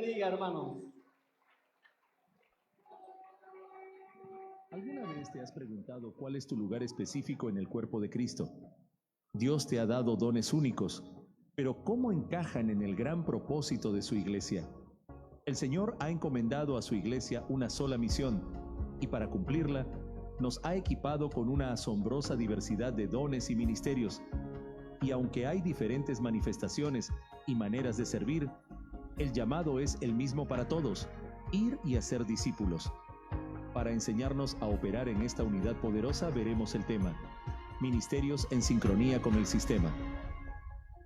bendiga, hermanos. ¿Alguna vez te has preguntado cuál es tu lugar específico en el cuerpo de Cristo? Dios te ha dado dones únicos, pero ¿cómo encajan en el gran propósito de su iglesia? El Señor ha encomendado a su iglesia una sola misión, y para cumplirla, nos ha equipado con una asombrosa diversidad de dones y ministerios. Y aunque hay diferentes manifestaciones y maneras de servir, el llamado es el mismo para todos: ir y hacer discípulos. Para enseñarnos a operar en esta unidad poderosa, veremos el tema: Ministerios en sincronía con el sistema.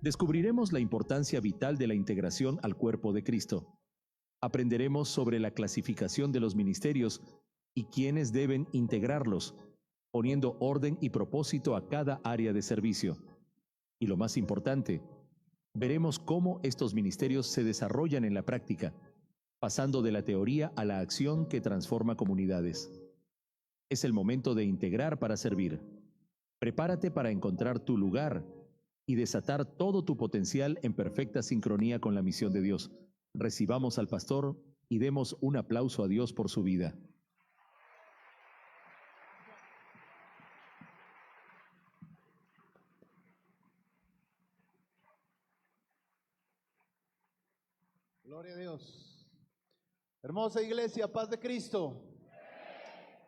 Descubriremos la importancia vital de la integración al cuerpo de Cristo. Aprenderemos sobre la clasificación de los ministerios y quiénes deben integrarlos, poniendo orden y propósito a cada área de servicio. Y lo más importante, veremos cómo estos ministerios se desarrollan en la práctica, pasando de la teoría a la acción que transforma comunidades. Es el momento de integrar para servir. Prepárate para encontrar tu lugar y desatar todo tu potencial en perfecta sincronía con la misión de Dios. Recibamos al pastor y demos un aplauso a Dios por su vida. Gloria a Dios. Hermosa iglesia, paz de Cristo.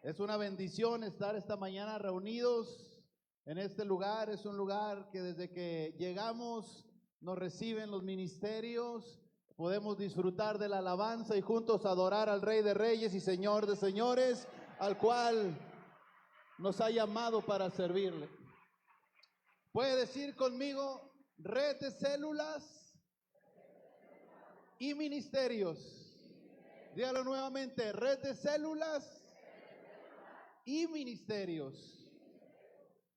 Es una bendición estar esta mañana reunidos en este lugar. Es un lugar que desde que llegamos nos reciben los ministerios. Podemos disfrutar de la alabanza y juntos adorar al Rey de Reyes y Señor de Señores, al cual nos ha llamado para servirle. Puede decir conmigo: red de células y ministerios. Dígalo nuevamente: red de células y ministerios.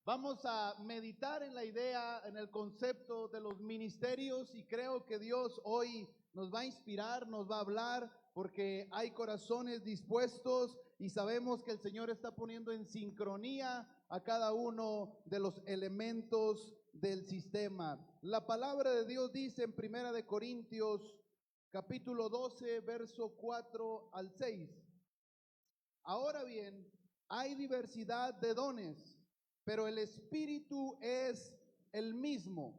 Vamos a meditar en la idea, en el concepto de los ministerios, y creo que Dios hoy nos va a inspirar, nos va a hablar, porque hay corazones dispuestos y sabemos que el Señor está poniendo en sincronía a cada uno de los elementos del sistema. La palabra de Dios dice en 1 Corintios capítulo 12, verso 4 al 6. Ahora bien, hay diversidad de dones, pero el Espíritu es el mismo.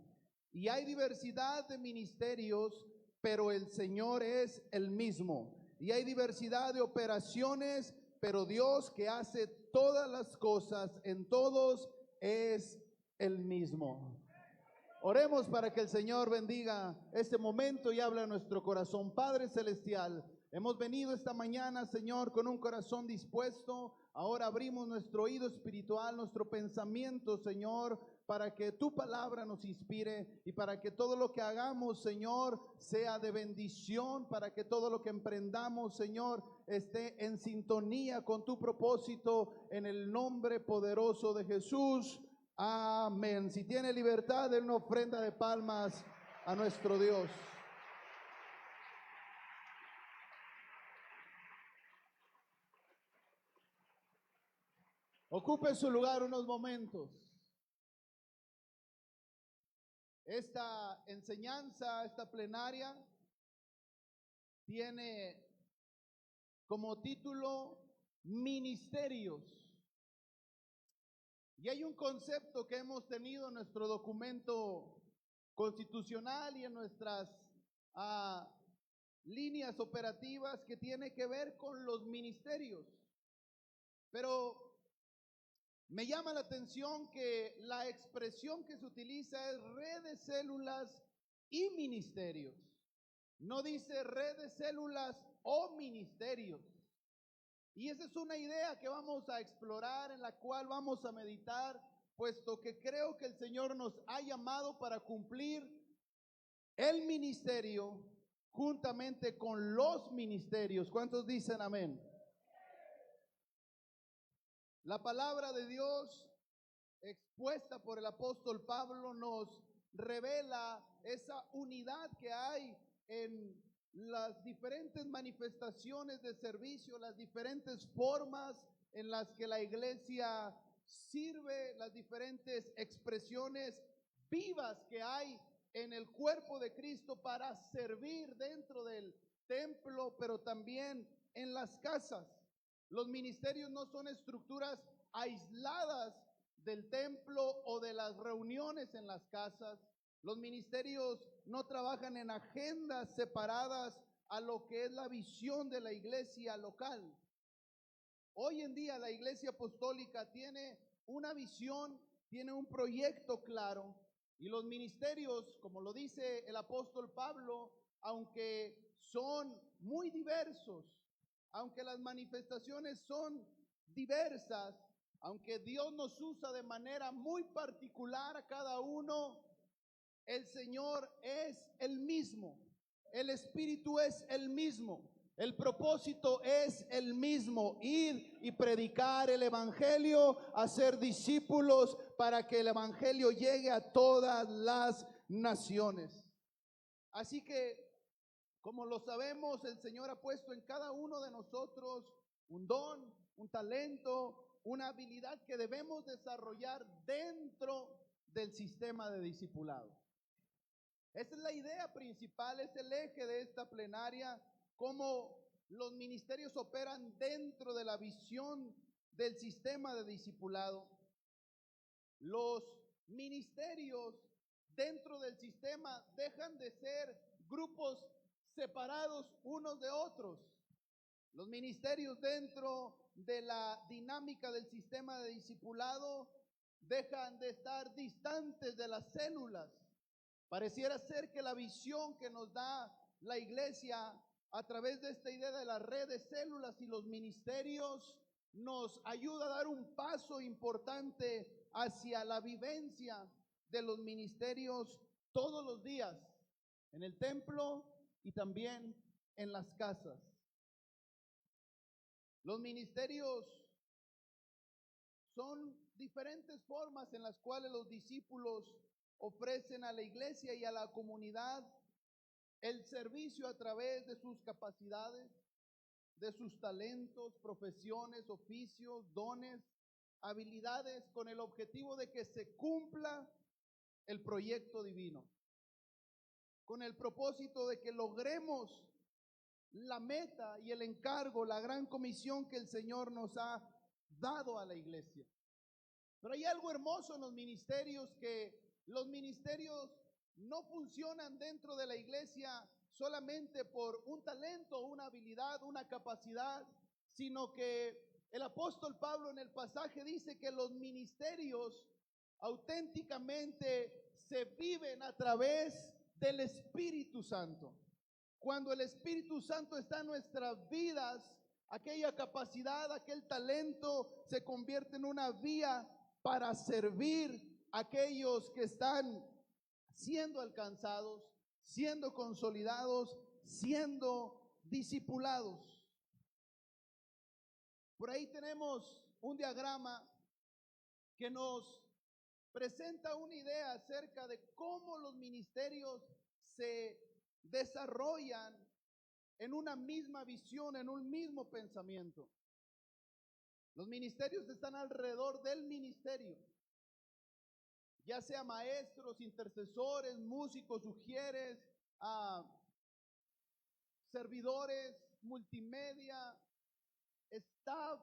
Y hay diversidad de ministerios, pero el Señor es el mismo. Y hay diversidad de operaciones, pero Dios, que hace todas las cosas en todos, es el mismo. Oremos para que el Señor bendiga este momento y hable a nuestro corazón. Padre celestial, hemos venido esta mañana, Señor, con un corazón dispuesto. Ahora abrimos nuestro oído espiritual, nuestro pensamiento, Señor, para que tu palabra nos inspire y para que todo lo que hagamos, Señor, sea de bendición, para que todo lo que emprendamos, Señor, esté en sintonía con tu propósito, en el nombre poderoso de Jesús. Amén. Si tiene libertad, den una ofrenda de palmas a nuestro Dios. Ocupe su lugar unos momentos. Esta enseñanza, esta plenaria, tiene como título Ministerios. Y hay un concepto que hemos tenido en nuestro documento constitucional y en nuestras líneas operativas que tiene que ver con los ministerios. Pero me llama la atención que la expresión que se utiliza es red de células y ministerios. No dice red de células o ministerios. Y esa es una idea que vamos a explorar, en la cual vamos a meditar, puesto que creo que el Señor nos ha llamado para cumplir el ministerio juntamente con los ministerios. ¿Cuántos dicen amén? La palabra de Dios expuesta por el apóstol Pablo nos revela esa unidad que hay en las diferentes manifestaciones de servicio, las diferentes formas en las que la iglesia sirve, las diferentes expresiones vivas que hay en el cuerpo de Cristo para servir dentro del templo templo, pero también en las casas. Los ministerios no son estructuras aisladas del templo o de las reuniones en las casas. Los ministerios no trabajan en agendas separadas a lo que es la visión de la iglesia local. Hoy en día la iglesia apostólica tiene una visión, tiene un proyecto claro, y los ministerios, como lo dice el apóstol Pablo, aunque son muy diversos, aunque las manifestaciones son diversas, aunque Dios nos usa de manera muy particular a cada uno, el Señor es el mismo, el Espíritu es el mismo, el propósito es el mismo: ir y predicar el Evangelio, hacer discípulos para que el Evangelio llegue a todas las naciones. Así que, como lo sabemos, el Señor ha puesto en cada uno de nosotros un don, un talento, una habilidad que debemos desarrollar dentro del sistema de discipulado. Esa es la idea principal, es el eje de esta plenaria, cómo los ministerios operan dentro de la visión del sistema de discipulado. Los ministerios dentro del sistema dejan de ser grupos separados unos de otros. Los ministerios dentro de la dinámica del sistema de discipulado dejan de estar distantes de las células. Pareciera ser que la visión que nos da la iglesia a través de esta idea de la red de células y los ministerios nos ayuda a dar un paso importante hacia la vivencia de los ministerios todos los días, en el templo y también en las casas. Los ministerios son diferentes formas en las cuales los discípulos ofrecen a la iglesia y a la comunidad el servicio a través de sus capacidades, de sus talentos, profesiones, oficios, dones, habilidades, con el objetivo de que se cumpla el proyecto divino, con el propósito de que logremos la meta y el encargo, la gran comisión que el Señor nos ha dado a la iglesia. Pero hay algo hermoso en los ministerios, que los ministerios no funcionan dentro de la iglesia solamente por un talento, una habilidad, una capacidad, sino que el apóstol Pablo en el pasaje dice que los ministerios auténticamente se viven a través del Espíritu Santo. Cuando el Espíritu Santo está en nuestras vidas, aquella capacidad, aquel talento se convierte en una vía para servir a aquellos que están siendo alcanzados, siendo consolidados, siendo discipulados. Por ahí tenemos un diagrama que nos presenta una idea acerca de cómo los ministerios se desarrollan en una misma visión, en un mismo pensamiento. Los ministerios están alrededor del ministerio, ya sea maestros, intercesores, músicos, ujieres, servidores, multimedia, staff.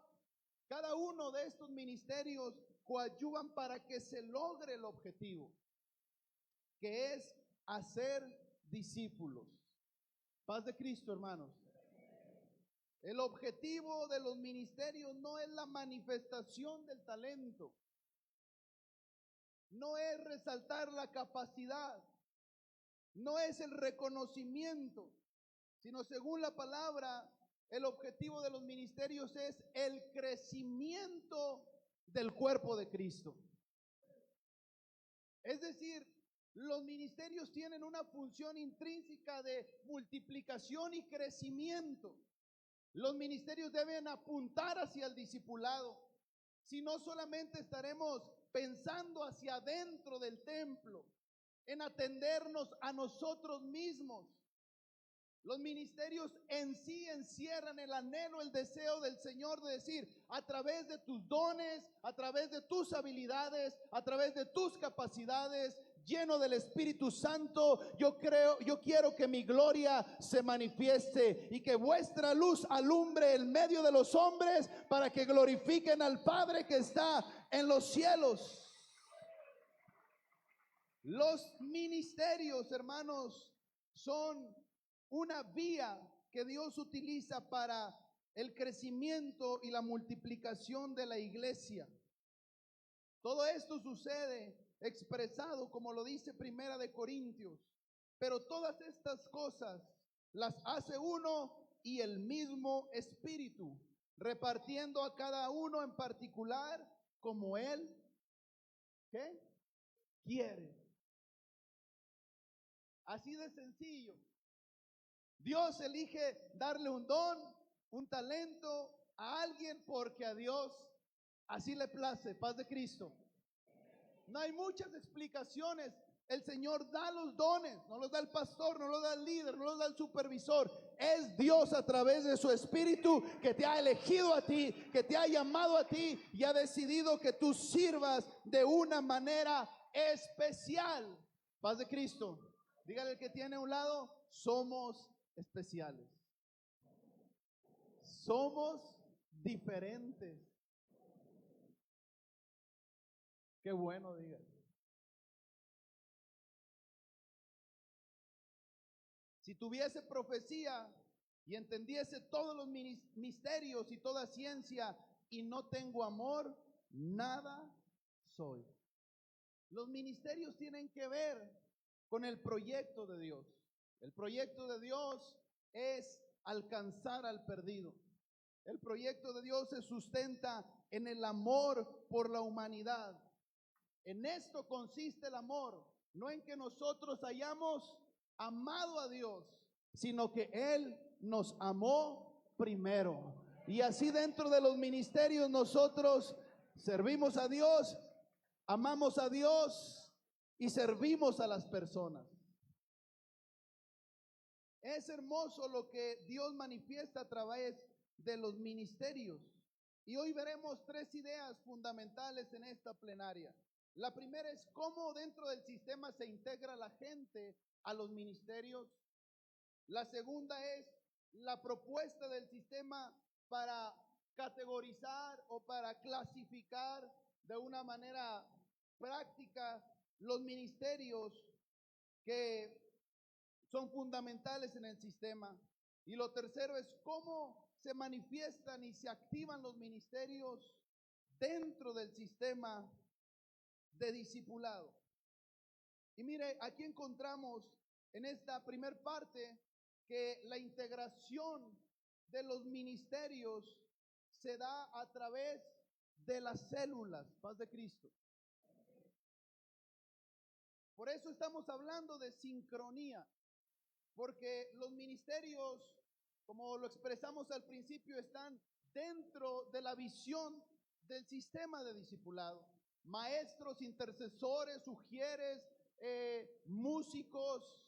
Cada uno de estos ministerios coadyuvan para que se logre el objetivo, que es hacer discípulos. Paz de Cristo, hermanos. El objetivo de los ministerios no es la manifestación del talento, no es resaltar la capacidad, no es el reconocimiento, sino, según la palabra, el objetivo de los ministerios es el crecimiento del cuerpo de Cristo. Es decir, los ministerios tienen una función intrínseca de multiplicación y crecimiento. Los ministerios deben apuntar hacia el discipulado. Si no, solamente estaremos pensando hacia adentro del templo, en atendernos a nosotros mismos. Los ministerios en sí encierran el anhelo, el deseo del Señor de decir: a través de tus dones, a través de tus habilidades, a través de tus capacidades, lleno del Espíritu Santo, yo quiero que mi gloria se manifieste y que vuestra luz alumbre en medio de los hombres para que glorifiquen al Padre que está en los cielos. Los ministerios, hermanos, son una vía que Dios utiliza para el crecimiento y la multiplicación de la iglesia. Todo esto sucede expresado, como lo dice Primera de Corintios, pero todas estas cosas las hace uno y el mismo Espíritu, repartiendo a cada uno en particular como Él, ¿qué? Quiere. Así de sencillo. Dios elige darle un don, un talento a alguien porque a Dios así le place. Paz de Cristo. No hay muchas explicaciones. El Señor da los dones, no los da el pastor, no los da el líder, no los da el supervisor. Es Dios a través de su Espíritu que te ha elegido a ti, que te ha llamado a ti y ha decidido que tú sirvas de una manera especial. Paz de Cristo. Dígale al que tiene a un lado, somos especiales. Somos diferentes. Qué bueno, diga. Si tuviese profecía y entendiese todos los misterios y toda ciencia y no tengo amor, nada soy. Los ministerios tienen que ver con el proyecto de Dios. El proyecto de Dios es alcanzar al perdido. El proyecto de Dios se sustenta en el amor por la humanidad. En esto consiste el amor, no en que nosotros hayamos amado a Dios, sino que Él nos amó primero. Y así dentro de los ministerios nosotros servimos a Dios, amamos a Dios y servimos a las personas. Es hermoso lo que Dios manifiesta a través de los ministerios. Y hoy veremos tres ideas fundamentales en esta plenaria. La primera es cómo dentro del sistema se integra la gente a los ministerios. La segunda es la propuesta del sistema para categorizar o para clasificar de una manera práctica los ministerios que son fundamentales en el sistema. Y lo tercero es cómo se manifiestan y se activan los ministerios dentro del sistema de discipulado. Y mire, aquí encontramos en esta primer parte que la integración de los ministerios se da a través de las células. Paz de Cristo. Por eso estamos hablando de sincronía, porque los ministerios, como lo expresamos al principio, están dentro de la visión del sistema de discipulado. Maestros, intercesores, ujieres, músicos,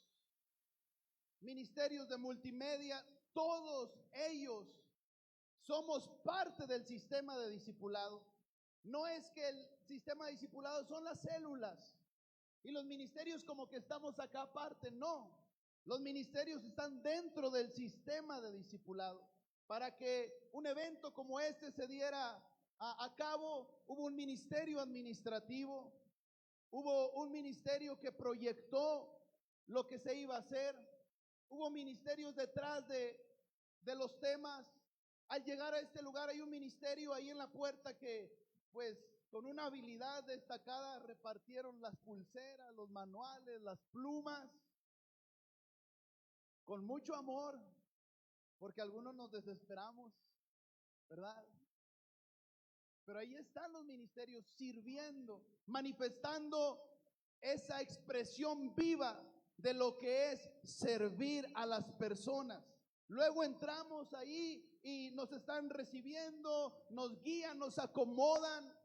ministerios de multimedia, todos ellos somos parte del sistema de discipulado. No es que el sistema de discipulado son las células y los ministerios como que estamos acá aparte, no. Los ministerios están dentro del sistema de discipulado. Para que un evento como este se diera a cabo, hubo un ministerio administrativo, hubo un ministerio que proyectó lo que se iba a hacer, hubo ministerios detrás de los temas. Al llegar a este lugar hay un ministerio ahí en la puerta que pues con una habilidad destacada repartieron las pulseras, los manuales, las plumas, con mucho amor, porque algunos nos desesperamos, ¿verdad? Pero ahí están los ministerios sirviendo, manifestando esa expresión viva de lo que es servir a las personas. Luego entramos ahí y nos están recibiendo, nos guían, nos acomodan.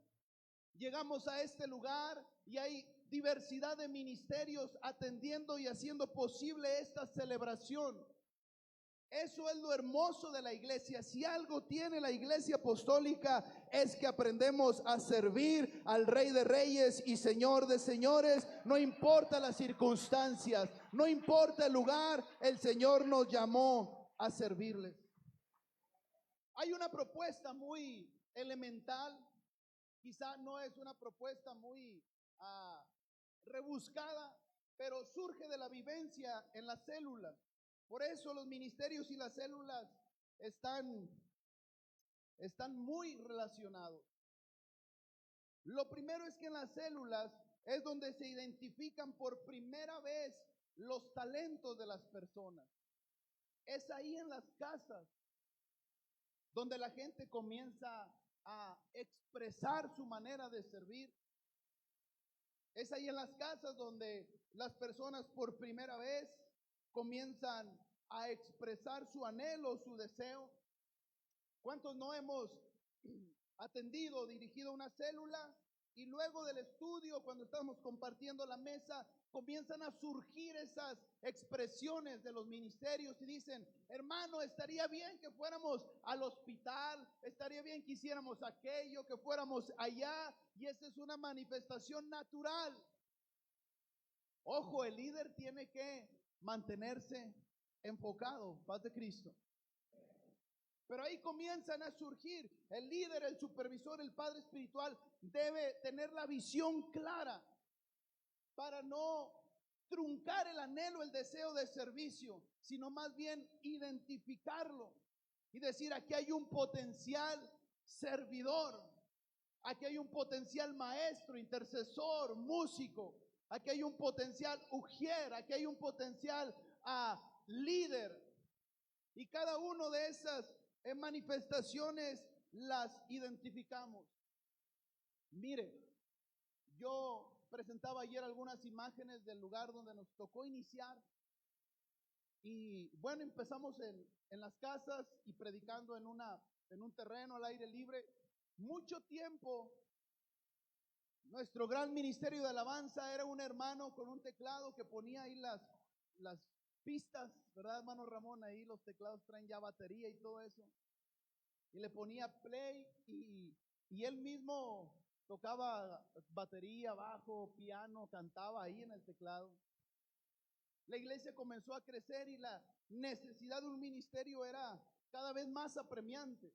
Llegamos a este lugar y hay diversidad de ministerios atendiendo y haciendo posible esta celebración. Eso es lo hermoso de la iglesia. Si algo tiene la iglesia apostólica es que aprendemos a servir al Rey de Reyes y Señor de Señores. No importa las circunstancias, no importa el lugar, el Señor nos llamó a servirles. Hay una propuesta muy elemental, quizá no es una propuesta muy rebuscada, pero surge de la vivencia en las células. Por eso los ministerios y las células están muy relacionados. Lo primero es que en las células es donde se identifican por primera vez los talentos de las personas. Es ahí en las casas donde la gente comienza a expresar su manera de servir. Es ahí en las casas donde las personas por primera vez comienzan a expresar su anhelo, su deseo. ¿Cuántos no hemos atendido, dirigido una célula y luego del estudio, cuando estamos compartiendo la mesa, comienzan a surgir esas expresiones de los ministerios y dicen: hermano, estaría bien que fuéramos al hospital, estaría bien que hiciéramos aquello, que fuéramos allá? Y esa es una manifestación natural. Ojo, el líder tiene que mantenerse enfocado, paz de Cristo. Pero ahí comienzan a surgir. El líder, el supervisor, el padre espiritual debe tener la visión clara para no truncar el anhelo, el deseo de servicio, sino más bien identificarlo y decir: aquí hay un potencial servidor, aquí hay un potencial maestro, intercesor, músico, aquí hay un potencial ujier, aquí hay un potencial líder. Y cada uno de esas manifestaciones las identificamos. Mire, yo presentaba ayer algunas imágenes del lugar donde nos tocó iniciar. Y bueno, empezamos en las casas y predicando en un terreno al aire libre. Mucho tiempo, nuestro gran ministerio de alabanza era un hermano con un teclado que ponía ahí las pistas, ¿verdad, hermano Ramón? Ahí los teclados traen ya batería y todo eso. Y le ponía play y él mismo tocaba batería, bajo, piano, cantaba ahí en el teclado. La iglesia comenzó a crecer y la necesidad de un ministerio era cada vez más apremiante.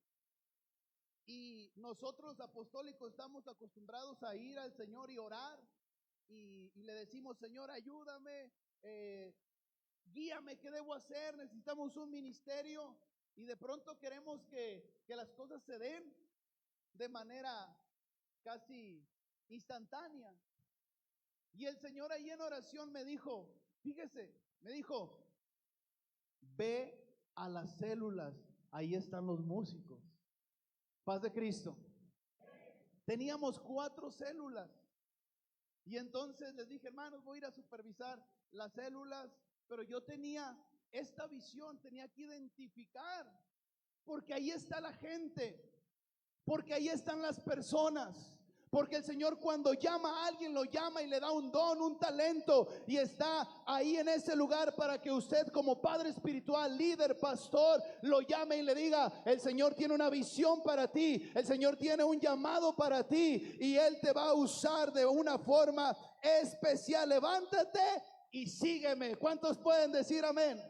Y nosotros apostólicos estamos acostumbrados a ir al Señor y orar. Y le decimos: Señor, ayúdame, guíame, ¿qué debo hacer? Necesitamos un ministerio. Y de pronto queremos que las cosas se den de manera casi instantánea. Y el Señor ahí en oración me dijo, fíjese, me dijo: ve a las células, ahí están los músicos. Paz de Cristo. Teníamos 4 células. Y entonces les dije: hermanos, voy a ir a supervisar las células. Pero yo tenía esta visión, tenía que identificar, porque ahí está la gente, porque ahí están las personas. Porque el Señor, cuando llama a alguien, lo llama y le da un don, un talento, y está ahí en ese lugar para que usted, como padre espiritual, líder, pastor, lo llame y le diga: el Señor tiene una visión para ti, el Señor tiene un llamado para ti y Él te va a usar de una forma especial. Levántate y sígueme. ¿Cuántos pueden decir amén?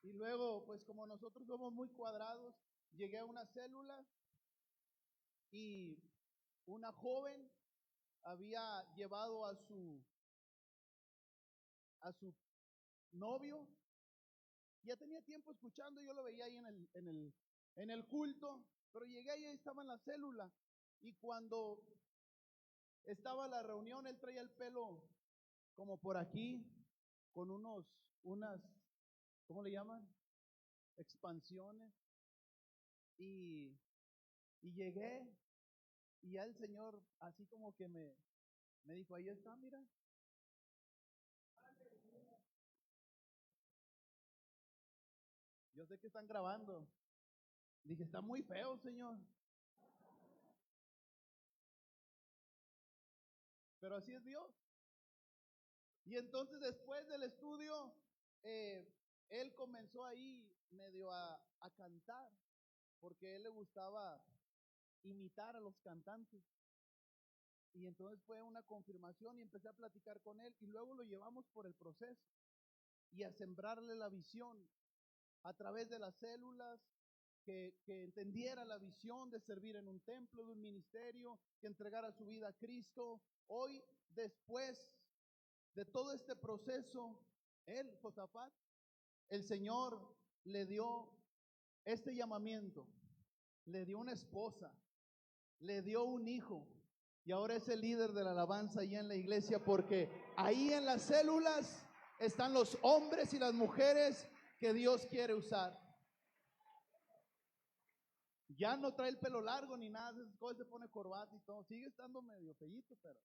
Y luego, pues como nosotros somos muy cuadrados, llegué a una célula y una joven había llevado a su novio. Ya tenía tiempo escuchando, yo lo veía ahí en el culto, pero llegué ahí estaba en la célula. Y cuando estaba la reunión, él traía el pelo como por aquí, con unas, ¿cómo le llaman? Expansiones. Y llegué y ya el Señor así como que me dijo: ahí está, mira. Yo sé que están grabando. Dije: está muy feo, Señor. Pero así es Dios. Y entonces después del estudio, él comenzó ahí medio a cantar, porque a él le gustaba imitar a los cantantes. Y entonces fue una confirmación y empecé a platicar con él y luego lo llevamos por el proceso y a sembrarle la visión a través de las células, que entendiera la visión de servir en un templo, de un ministerio, que entregara su vida a Cristo. Hoy, después de todo este proceso, él, Josafat, el Señor le dio este llamamiento, le dio una esposa, le dio un hijo y ahora es el líder de la alabanza allá en la iglesia, porque ahí en las células están los hombres y las mujeres que Dios quiere usar. Ya no trae el pelo largo ni nada de esas cosas, se pone corbata y todo, sigue estando medio feíto, pero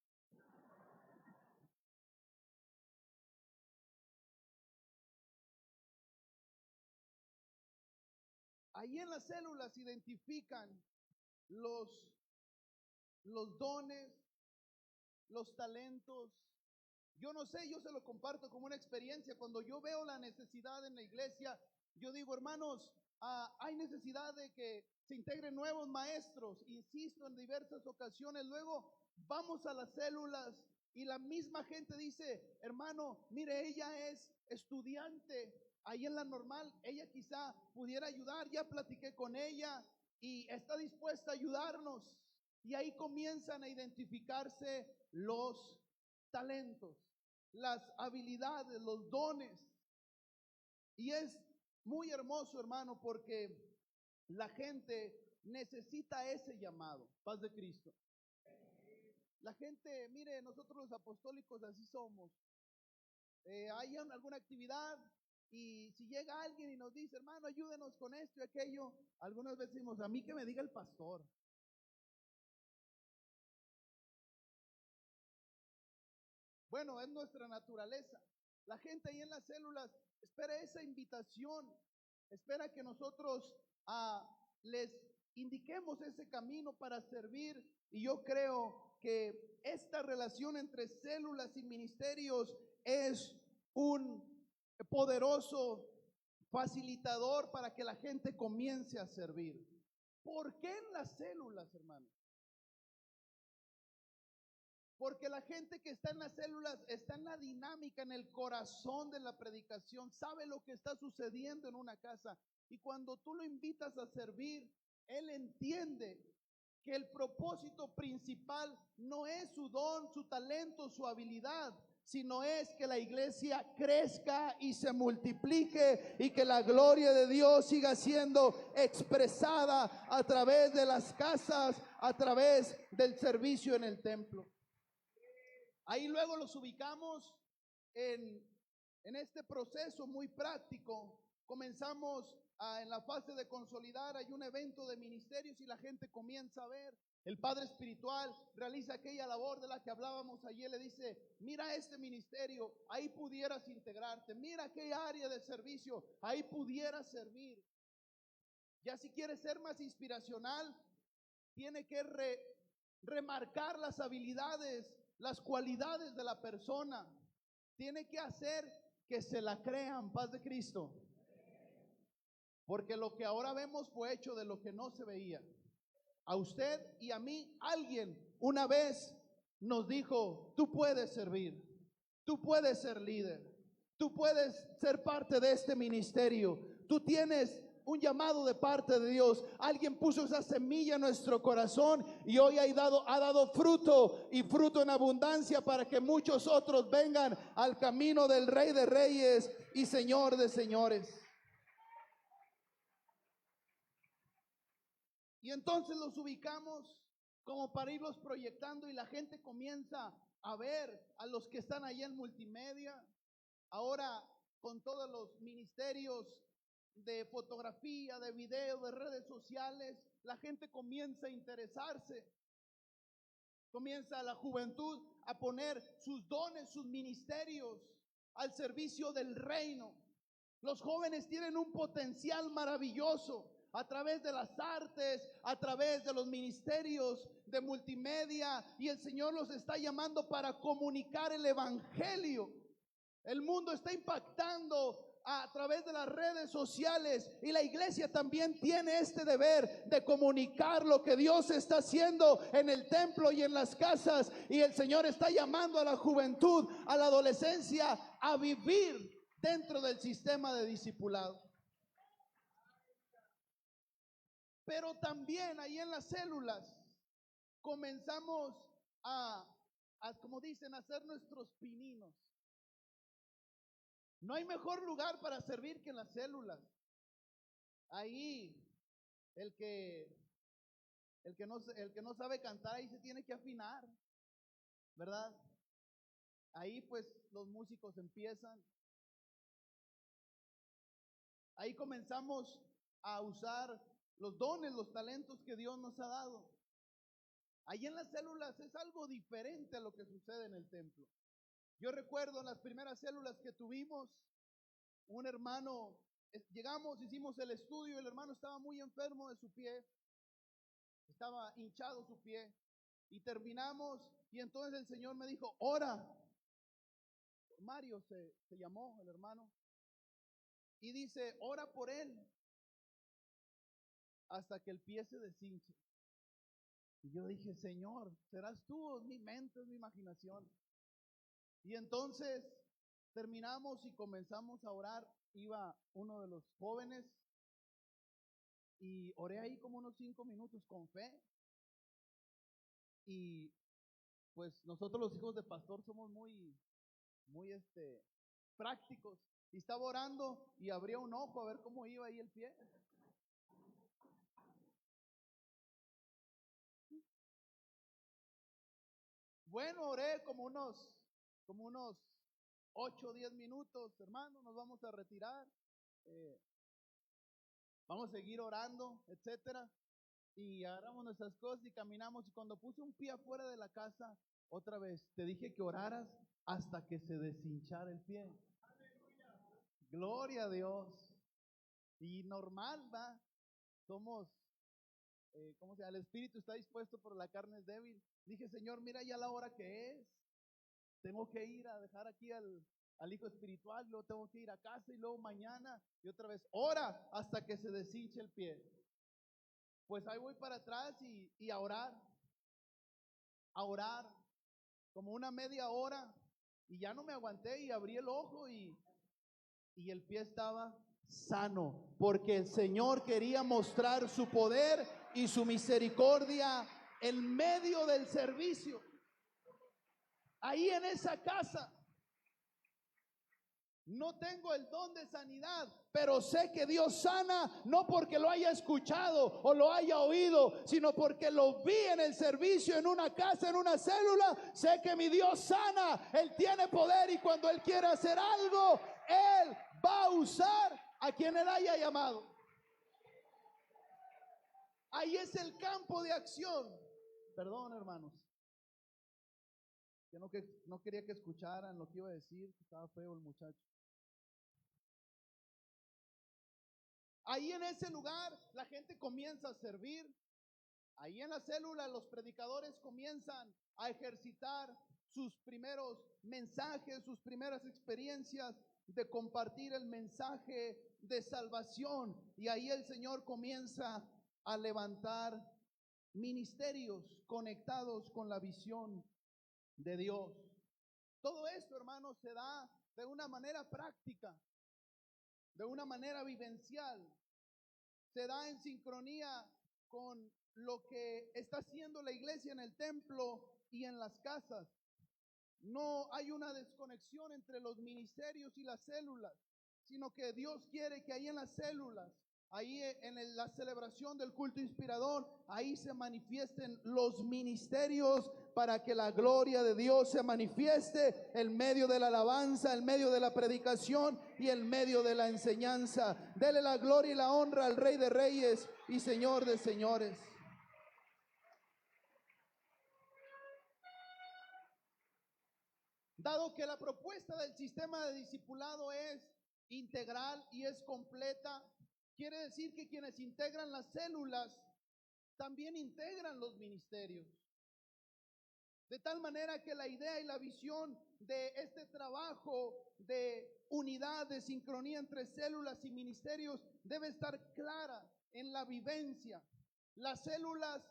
ahí en las células se identifican los, los dones, los talentos. Yo no sé, yo se lo comparto como una experiencia. Cuando yo veo la necesidad en la iglesia, yo digo, hermanos, hay necesidad de que se integren nuevos maestros. Insisto en diversas ocasiones. Luego vamos a las células y la misma gente dice, hermano, mire, ella es estudiante ahí en la normal, ella quizá pudiera ayudar, ya platiqué con ella y está dispuesta a ayudarnos. Y ahí comienzan a identificarse los talentos, las habilidades, los dones. Y es muy hermoso, hermano, porque la gente necesita ese llamado. Paz de Cristo. La gente, mire, nosotros los apostólicos así somos. Hay alguna actividad y si llega alguien y nos dice, hermano, ayúdenos con esto y aquello, algunas veces decimos, a mí que me diga el pastor. Bueno, es nuestra naturaleza. La gente ahí en las células espera esa invitación, espera que nosotros les indiquemos ese camino para servir. Y yo creo que esta relación entre células y ministerios es un poderoso facilitador para que la gente comience a servir. ¿Por qué en las células, hermano? Porque la gente que está en las células está en la dinámica, en el corazón de la predicación, sabe lo que está sucediendo en una casa. Y cuando tú lo invitas a servir, él entiende que el propósito principal no es su don, su talento, su habilidad, sino es que la iglesia crezca y se multiplique y que la gloria de Dios siga siendo expresada a través de las casas, a través del servicio en el templo. Ahí luego los ubicamos en este proceso muy práctico. Comenzamos en la fase de consolidar, hay un evento de ministerios y la gente comienza a ver. El padre espiritual realiza aquella labor de la que hablábamos ayer, le dice, mira este ministerio, ahí pudieras integrarte, mira aquella área de servicio, ahí pudieras servir. Ya si quieres ser más inspiracional, tiene que remarcar las habilidades, las cualidades de la persona. Tiene que hacer que se la crean, paz de Cristo. Porque lo que ahora vemos fue hecho de lo que no se veía. A usted y a mí, alguien una vez nos dijo, tú puedes servir, tú puedes ser líder, tú puedes ser parte de este ministerio, tú tienes un llamado de parte de Dios. Alguien puso esa semilla en nuestro corazón y hoy ha dado fruto y fruto en abundancia para que muchos otros vengan al camino del Rey de Reyes y Señor de Señores. Y entonces los ubicamos como para irlos proyectando y la gente comienza a ver a los que están allá en multimedia. Ahora con todos los ministerios de fotografía, de video, de redes sociales, la gente comienza a interesarse. Comienza la juventud a poner sus dones, sus ministerios al servicio del reino. Los jóvenes tienen un potencial maravilloso a través de las artes, a través de los ministerios de multimedia, y el Señor los está llamando para comunicar el evangelio. El mundo está impactando a través de las redes sociales, y la iglesia también tiene este deber de comunicar lo que Dios está haciendo en el templo y en las casas, y el Señor está llamando a la juventud, a la adolescencia, a vivir dentro del sistema de discipulado. Pero también ahí en las células comenzamos como dicen, a hacer nuestros pininos. No hay mejor lugar para servir que en las células. Ahí el que no sabe cantar, ahí se tiene que afinar, ¿verdad? Ahí pues los músicos empiezan. Ahí comenzamos a usar los dones, los talentos que Dios nos ha dado. Ahí en las células es algo diferente a lo que sucede en el templo. Yo recuerdo en las primeras células que tuvimos, un hermano, llegamos, hicimos el estudio, el hermano estaba muy enfermo de su pie, estaba hinchado su pie, y terminamos, y entonces el Señor me dijo, ora. Mario se llamó el hermano, y dice, ora por él, hasta que el pie se deshinche. Y yo dije, Señor, ¿serás tú? Es mi mente, es mi imaginación. Y entonces terminamos y comenzamos a orar. Iba uno de los jóvenes y oré ahí como unos 5 minutos con fe. Y pues nosotros los hijos de pastor somos muy prácticos. Y estaba orando y abría un ojo a ver cómo iba ahí el pie. Bueno, oré como unos 8 o 10 minutos, hermano, nos vamos a retirar, vamos a seguir orando, etcétera, y agarramos nuestras cosas y caminamos, y cuando puse un pie afuera de la casa, otra vez, te dije que oraras hasta que se deshinchara el pie. Gloria a Dios. Y normal, va, somos, ¿cómo se llama? El espíritu está dispuesto, pero la carne es débil. Dije, Señor, mira ya la hora que es. Tengo que ir a dejar aquí al hijo espiritual, luego tengo que ir a casa, y luego mañana, y otra vez, ora hasta que se deshinche el pie. Pues ahí voy para atrás y a orar, como una media hora, y ya no me aguanté y abrí el ojo y el pie estaba sano, porque el Señor quería mostrar su poder y su misericordia en medio del servicio. Ahí en esa casa no tengo el don de sanidad, pero sé que Dios sana, no porque lo haya escuchado o lo haya oído, sino porque lo vi en el servicio, en una casa, en una célula. Sé que mi Dios sana, Él tiene poder, y cuando Él quiere hacer algo, Él va a usar a quien Él haya llamado. Ahí es el campo de acción. Perdón, hermanos, yo no quería que escucharan lo que iba a decir, que estaba feo el muchacho. Ahí en ese lugar la gente comienza a servir. Ahí en la célula los predicadores comienzan a ejercitar sus primeros mensajes, sus primeras experiencias de compartir el mensaje de salvación. Y ahí el Señor comienza a levantar ministerios conectados con la visión de Dios. Todo esto, hermanos, se da de una manera práctica, de una manera vivencial. Se da en sincronía con lo que está haciendo la iglesia en el templo y en las casas. No hay una desconexión entre los ministerios y las células, sino que Dios quiere que ahí en las células, ahí en la celebración del culto inspirador, ahí se manifiesten los ministerios para que la gloria de Dios se manifieste en medio de la alabanza, en medio de la predicación y en medio de la enseñanza. Dele la gloria y la honra al Rey de Reyes y Señor de Señores. Dado que la propuesta del sistema de discipulado es integral y es completa, quiere decir que quienes integran las células también integran los ministerios. De tal manera que la idea y la visión de este trabajo de unidad, de sincronía entre células y ministerios debe estar clara en la vivencia. Las células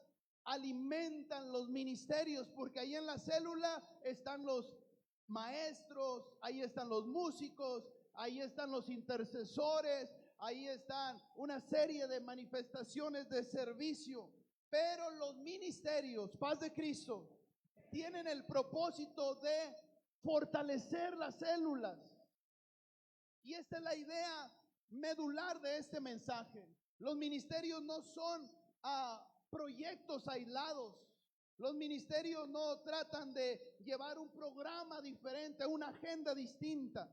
alimentan los ministerios porque ahí en la célula están los maestros, ahí están los músicos, ahí están los intercesores, ahí están una serie de manifestaciones de servicio. Pero los ministerios, Paz de Cristo, tienen el propósito de fortalecer las células. Y esta es la idea medular de este mensaje. Los ministerios no son proyectos aislados. Los ministerios no tratan de llevar un programa diferente, una agenda distinta.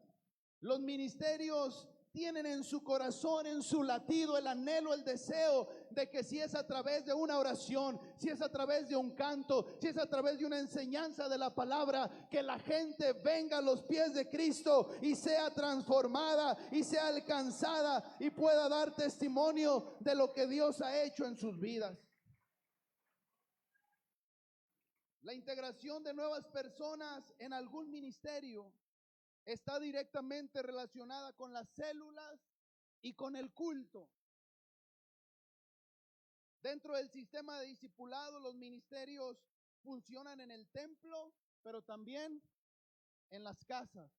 Los ministerios tienen en su corazón, en su latido, el anhelo, el deseo de que si es a través de una oración, si es a través de un canto, si es a través de una enseñanza de la palabra, que la gente venga a los pies de Cristo y sea transformada y sea alcanzada y pueda dar testimonio de lo que Dios ha hecho en sus vidas. La integración de nuevas personas en algún ministerio está directamente relacionada con las células y con el culto. Dentro del sistema de discipulado, los ministerios funcionan en el templo, pero también en las casas.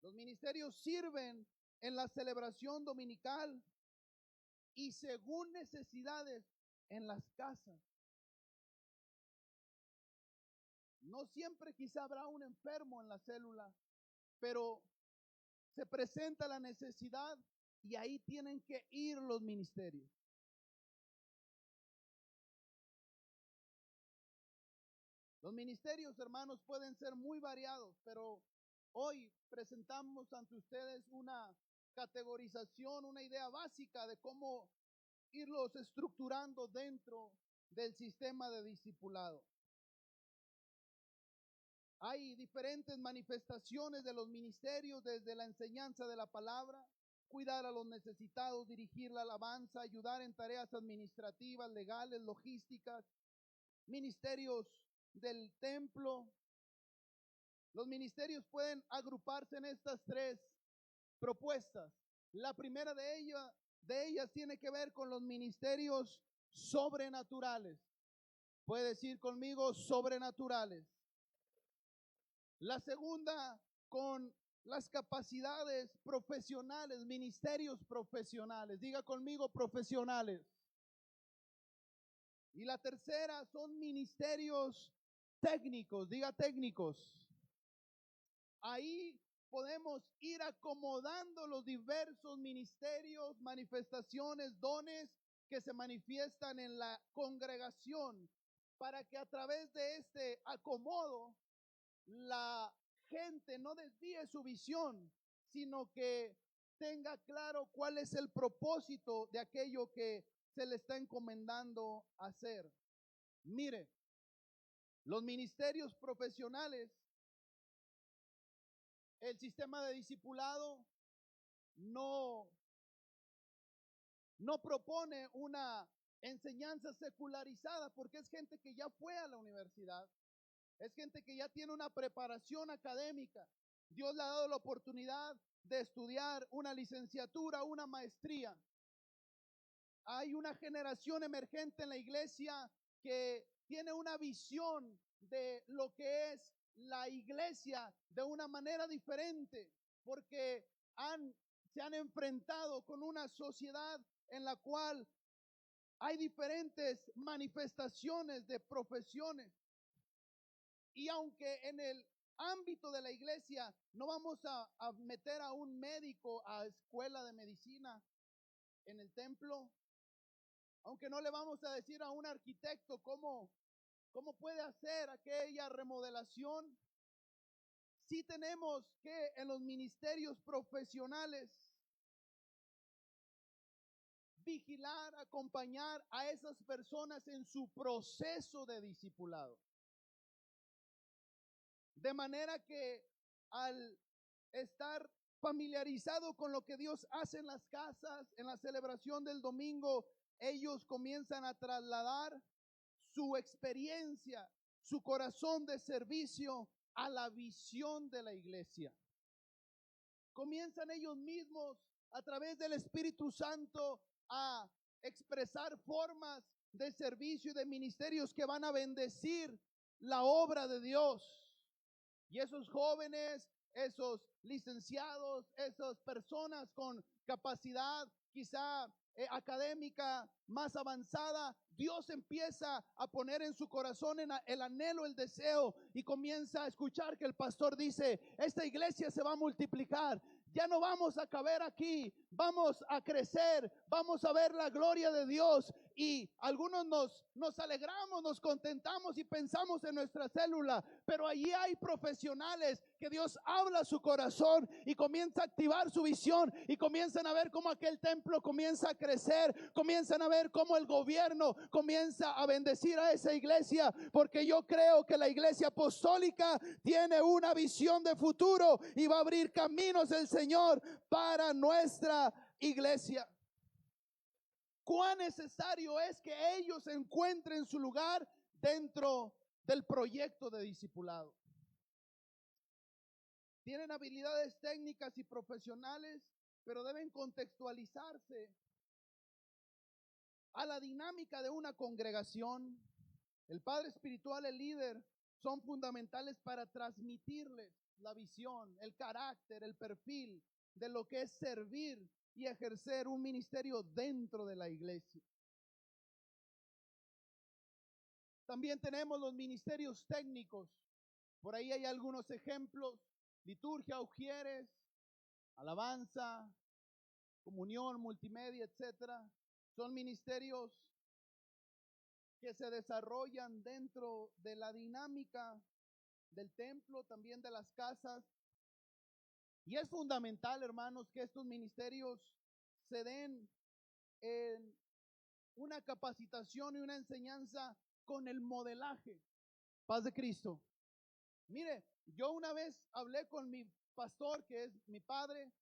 Los ministerios sirven en la celebración dominical y según necesidades en las casas. No siempre quizá habrá un enfermo en la célula, pero se presenta la necesidad y ahí tienen que ir los ministerios. Los ministerios, hermanos, pueden ser muy variados, pero hoy presentamos ante ustedes una categorización, una idea básica de cómo irlos estructurando dentro del sistema de discipulado. Hay diferentes manifestaciones de los ministerios, desde la enseñanza de la palabra, cuidar a los necesitados, dirigir la alabanza, ayudar en tareas administrativas, legales, logísticas, ministerios del templo. Los ministerios pueden agruparse en estas tres propuestas. La primera de ellas tiene que ver con los ministerios sobrenaturales. Puede decir conmigo, sobrenaturales. La segunda, con las capacidades profesionales, ministerios profesionales. Diga conmigo, profesionales. Y la tercera son ministerios técnicos. Diga técnicos. Ahí podemos ir acomodando los diversos ministerios, manifestaciones, dones que se manifiestan en la congregación, para que a través de este acomodo la gente no desvíe su visión, sino que tenga claro cuál es el propósito de aquello que se le está encomendando hacer. Mire, los ministerios profesionales, el sistema de discipulado no propone una enseñanza secularizada, porque es gente que ya fue a la universidad. Es gente que ya tiene una preparación académica. Dios le ha dado la oportunidad de estudiar una licenciatura, una maestría. Hay una generación emergente en la iglesia que tiene una visión de lo que es la iglesia de una manera diferente, porque se han enfrentado con una sociedad en la cual hay diferentes manifestaciones de profesiones. Y aunque en el ámbito de la iglesia no vamos a meter a un médico a escuela de medicina en el templo, aunque no le vamos a decir a un arquitecto cómo puede hacer aquella remodelación, sí tenemos que en los ministerios profesionales vigilar, acompañar a esas personas en su proceso de discipulado. De manera que al estar familiarizado con lo que Dios hace en las casas, en la celebración del domingo, ellos comienzan a trasladar su experiencia, su corazón de servicio a la visión de la iglesia. comienzan ellos mismos a través del Espíritu Santo a expresar formas de servicio y de ministerios que van a bendecir la obra de Dios. Y esos jóvenes, esos licenciados, esas personas con capacidad quizá académica más avanzada, Dios empieza a poner en su corazón el anhelo, el deseo, y comienza a escuchar que el pastor dice: esta iglesia se va a multiplicar. Ya no vamos a caber aquí, vamos a crecer, vamos a ver la gloria de Dios. Y algunos nos alegramos, nos contentamos y pensamos en nuestra célula, pero allí hay profesionales que Dios habla a su corazón y comienza a activar su visión, y comienzan a ver cómo aquel templo comienza a crecer, comienzan a ver cómo el gobierno comienza a bendecir a esa iglesia, porque yo creo que la iglesia apostólica tiene una visión de futuro y va a abrir caminos del Señor para nuestra iglesia. Cuán necesario es que ellos encuentren su lugar dentro del proyecto de discipulado. Tienen habilidades técnicas y profesionales, pero deben contextualizarse a la dinámica de una congregación. El padre espiritual, el líder, son fundamentales para transmitirles la visión, el carácter, el perfil de lo que es servir y ejercer un ministerio dentro de la iglesia. También tenemos los ministerios técnicos. Por ahí hay algunos ejemplos: liturgia, ujieres, alabanza, comunión, multimedia, etcétera. Son ministerios que se desarrollan dentro de la dinámica del templo, también de las casas. Y es fundamental, hermanos, que estos ministerios se den en una capacitación y una enseñanza con el modelaje. Paz de Cristo. Mire, yo una vez hablé con mi pastor, que es mi padre,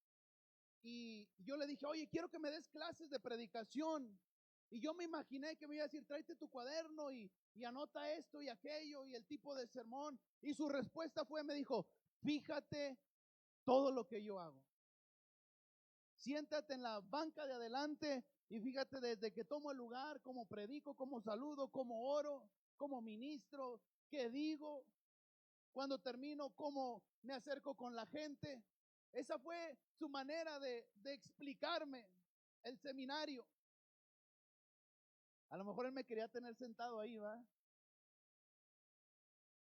y yo le dije: oye, quiero que me des clases de predicación. Y yo me imaginé que me iba a decir: tráete tu cuaderno y anota esto y aquello y el tipo de sermón. Y su respuesta fue, me dijo: fíjate todo lo que yo hago. Siéntate en la banca de adelante y fíjate desde que tomo el lugar, cómo predico, cómo saludo, cómo oro, cómo ministro, qué digo, cuando termino, cómo me acerco con la gente. Esa fue su manera de explicarme el seminario. A lo mejor él me quería tener sentado ahí, ¿va?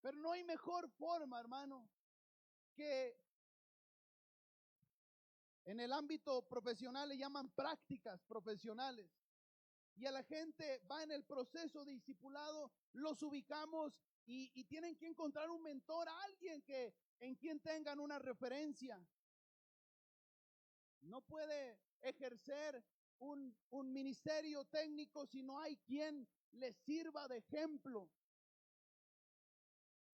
Pero no hay mejor forma, hermano, que en el ámbito profesional le llaman prácticas profesionales. Y a la gente va en el proceso de discipulado, los ubicamos y tienen que encontrar un mentor, alguien en quien tengan una referencia. No puede ejercer un ministerio técnico si no hay quien les sirva de ejemplo.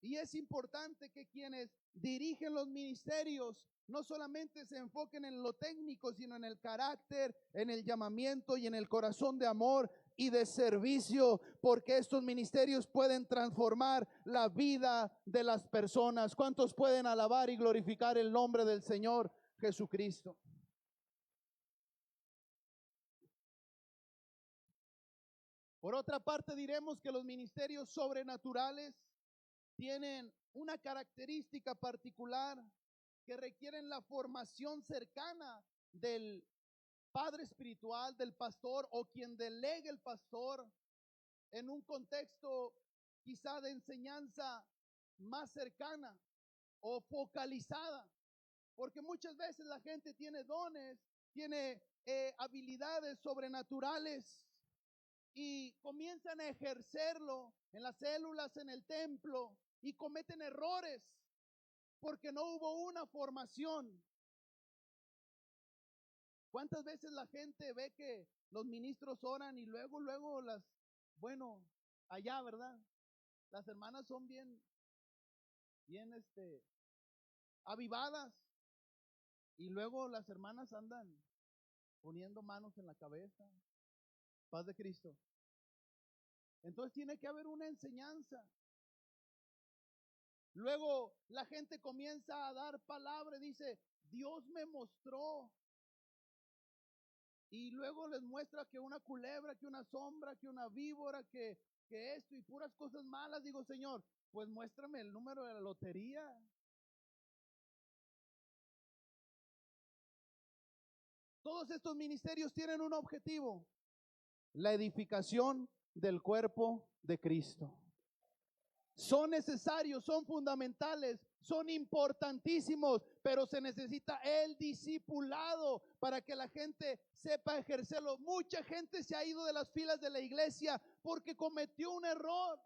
Y es importante que quienes dirigen los ministerios no solamente se enfoquen en lo técnico, sino en el carácter, en el llamamiento y en el corazón de amor y de servicio, porque estos ministerios pueden transformar la vida de las personas. ¿Cuántos pueden alabar y glorificar el nombre del Señor Jesucristo? Por otra parte, diremos que los ministerios sobrenaturales tienen una característica particular, que requieren la formación cercana del padre espiritual, del pastor o quien delegue el pastor, en un contexto quizá de enseñanza más cercana o focalizada, porque muchas veces la gente tiene dones, tiene habilidades sobrenaturales y comienzan a ejercerlo en las células, en el templo, y cometen errores porque no hubo una formación. ¿Cuántas veces la gente ve que los ministros oran y luego allá, ¿verdad? Las hermanas son bien avivadas, y luego las hermanas andan poniendo manos en la cabeza. Paz de Cristo. Entonces tiene que haber una enseñanza. Luego la gente comienza a dar palabra y dice: Dios me mostró. Y luego les muestra que una culebra, que una sombra, que una víbora, que esto y puras cosas malas. Digo, Señor, pues muéstrame el número de la lotería. Todos estos ministerios tienen un objetivo: la edificación del cuerpo de Cristo. Son necesarios, son fundamentales, son importantísimos, pero se necesita el discipulado para que la gente sepa ejercerlo. Mucha gente se ha ido de las filas de la iglesia porque cometió un error,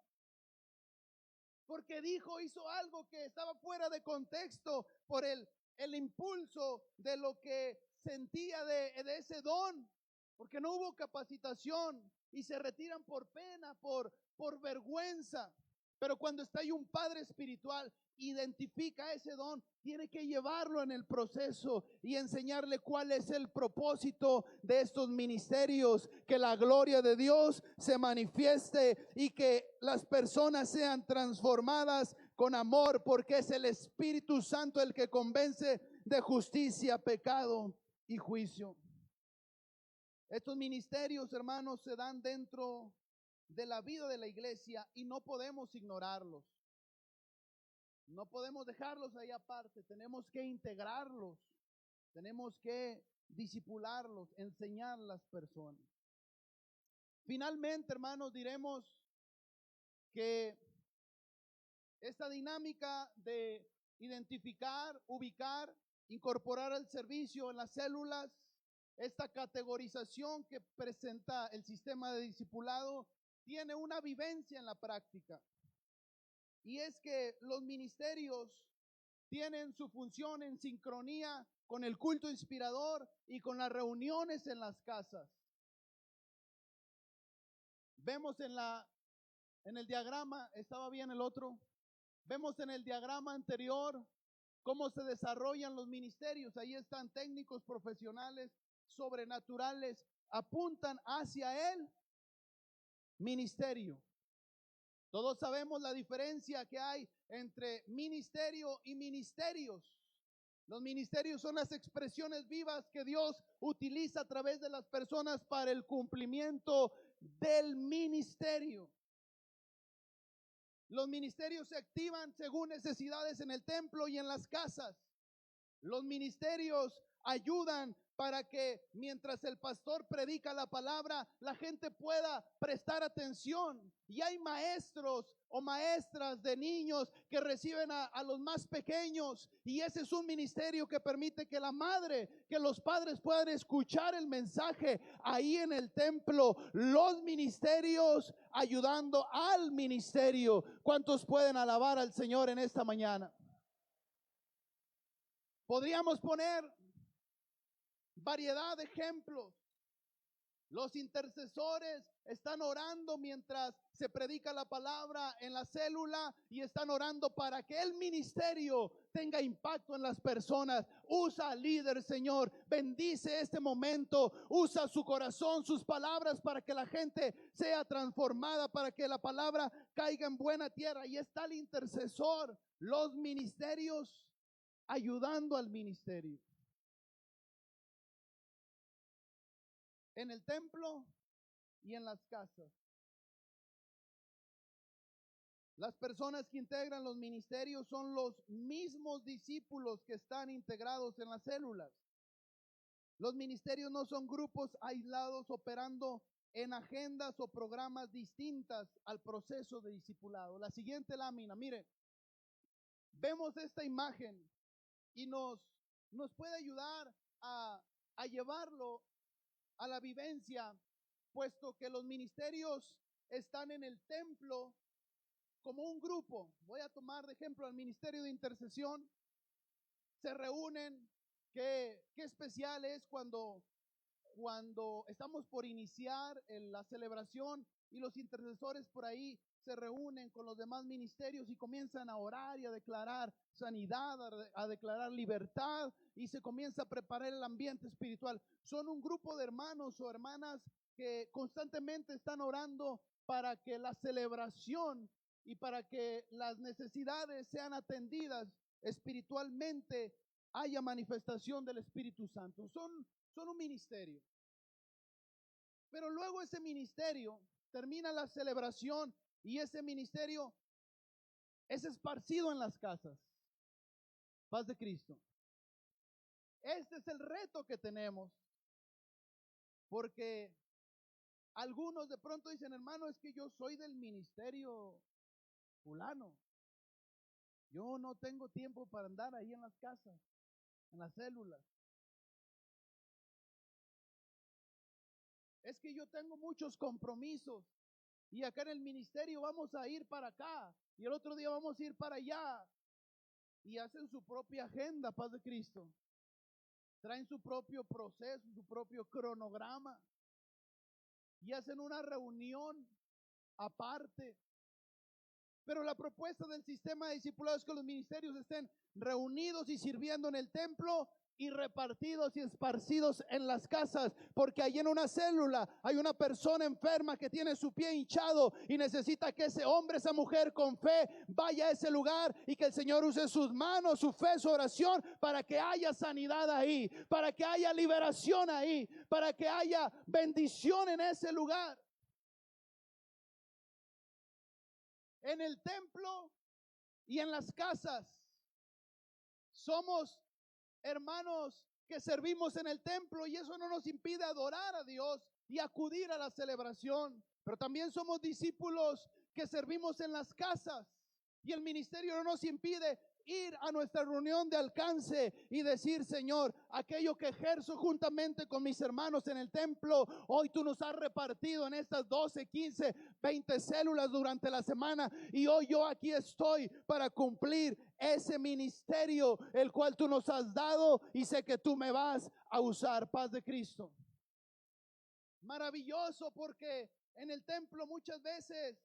porque hizo algo que estaba fuera de contexto por el impulso de lo que sentía de ese don, porque no hubo capacitación y se retiran por pena, por vergüenza. Pero cuando está ahí un padre espiritual, identifica ese don, tiene que llevarlo en el proceso y enseñarle cuál es el propósito de estos ministerios, que la gloria de Dios se manifieste y que las personas sean transformadas con amor, porque es el Espíritu Santo el que convence de justicia, pecado y juicio. Estos ministerios, hermanos, se dan dentro de la vida de la iglesia y no podemos ignorarlos. No podemos dejarlos ahí aparte. Tenemos que integrarlos. Tenemos que discipularlos, enseñar a las personas. Finalmente, hermanos, diremos que esta dinámica de identificar, ubicar, incorporar al servicio en las células, esta categorización que presenta el sistema de discipulado, tiene una vivencia en la práctica. Y es que los ministerios tienen su función en sincronía con el culto inspirador y con las reuniones en las casas. Vemos en el diagrama, estaba bien el otro, vemos en el diagrama anterior cómo se desarrollan los ministerios. Ahí están técnicos, profesionales, sobrenaturales, apuntan hacia el ministerio. Todos sabemos la diferencia que hay entre ministerio y ministerios. Los ministerios son las expresiones vivas que Dios utiliza a través de las personas para el cumplimiento del ministerio. Los ministerios se activan según necesidades en el templo y en las casas. Los ministerios ayudan para que mientras el pastor predica la palabra, la gente pueda prestar atención. Y hay maestros o maestras de niños que reciben a los más pequeños, y ese es un ministerio que permite que la madre, que los padres puedan escuchar el mensaje ahí en el templo. Los ministerios ayudando al ministerio. ¿Cuántos pueden alabar al Señor en esta mañana? Podríamos poner variedad de ejemplos. Los intercesores están orando mientras se predica la palabra en la célula y están orando para que el ministerio tenga impacto en las personas. Usa al líder, Señor, bendice este momento, usa su corazón, sus palabras para que la gente sea transformada, para que la palabra caiga en buena tierra. Y está el intercesor, los ministerios ayudando al ministerio. En el templo y en las casas. Las personas que integran los ministerios son los mismos discípulos que están integrados en las células. Los ministerios no son grupos aislados operando en agendas o programas distintas al proceso de discipulado. La siguiente lámina, mire, vemos esta imagen y nos puede ayudar a llevarlo a la vivencia, puesto que los ministerios están en el templo como un grupo. Voy a tomar de ejemplo al ministerio de intercesión. Se reúnen. Qué especial es cuando estamos por iniciar la celebración y los intercesores por ahí se reúnen con los demás ministerios y comienzan a orar y a declarar sanidad, a declarar libertad, y se comienza a preparar el ambiente espiritual. Son un grupo de hermanos o hermanas que constantemente están orando para que la celebración y para que las necesidades sean atendidas espiritualmente haya manifestación del Espíritu Santo. Son un ministerio. Pero luego ese ministerio termina la celebración y ese ministerio es esparcido en las casas. Paz de Cristo. Este es el reto que tenemos, porque algunos de pronto dicen, hermano, es que yo soy del ministerio fulano. Yo no tengo tiempo para andar ahí en las casas, en las células. Es que yo tengo muchos compromisos y acá en el ministerio vamos a ir para acá y el otro día vamos a ir para allá. Y hacen su propia agenda, paz de Cristo. Traen su propio proceso, su propio cronograma y hacen una reunión aparte. Pero la propuesta del sistema de discipulado es que los ministerios estén reunidos y sirviendo en el templo y repartidos y esparcidos en las casas, porque ahí en una célula hay una persona enferma que tiene su pie hinchado y necesita que ese hombre, esa mujer con fe vaya a ese lugar y que el Señor use sus manos, su fe, su oración para que haya sanidad ahí, para que haya liberación ahí, para que haya bendición en ese lugar. En el templo y en las casas somos hermanos que servimos en el templo y eso no nos impide adorar a Dios y acudir a la celebración, pero también somos discípulos que servimos en las casas y el ministerio no nos impide ir a nuestra reunión de alcance y decir, Señor, aquello que ejerzo juntamente con mis hermanos en el templo, hoy tú nos has repartido en estas 12, 15, 20 células durante la semana y hoy yo aquí estoy para cumplir ese ministerio el cual tú nos has dado y sé que tú me vas a usar. Paz de Cristo. Maravilloso, porque en el templo muchas veces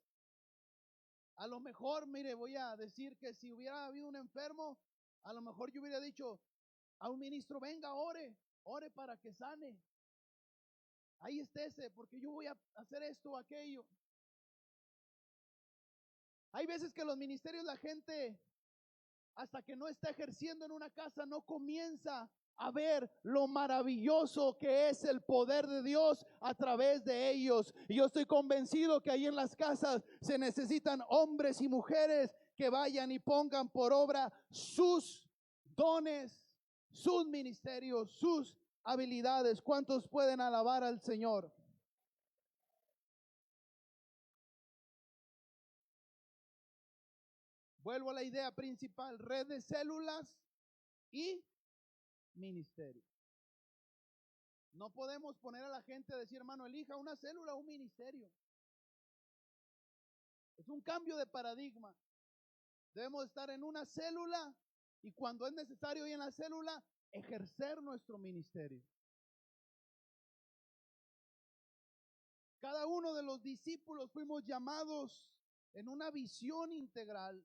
a lo mejor, mire, voy a decir que si hubiera habido un enfermo, a lo mejor yo hubiera dicho a un ministro, venga, ore para que sane. Ahí estése, porque yo voy a hacer esto o aquello. Hay veces que los ministerios, la gente, hasta que no está ejerciendo en una casa, no comienza a ver lo maravilloso que es el poder de Dios a través de ellos. Y yo estoy convencido que ahí en las casas se necesitan hombres y mujeres que vayan y pongan por obra sus dones, sus ministerios, sus habilidades. ¿Cuántos pueden alabar al Señor? Vuelvo a la idea principal, red de células y ministerio. No podemos poner a la gente a decir, hermano, elija una célula o un ministerio. Es un cambio de paradigma. Debemos estar en una célula y cuando es necesario y en la célula, ejercer nuestro ministerio. Cada uno de los discípulos fuimos llamados en una visión integral.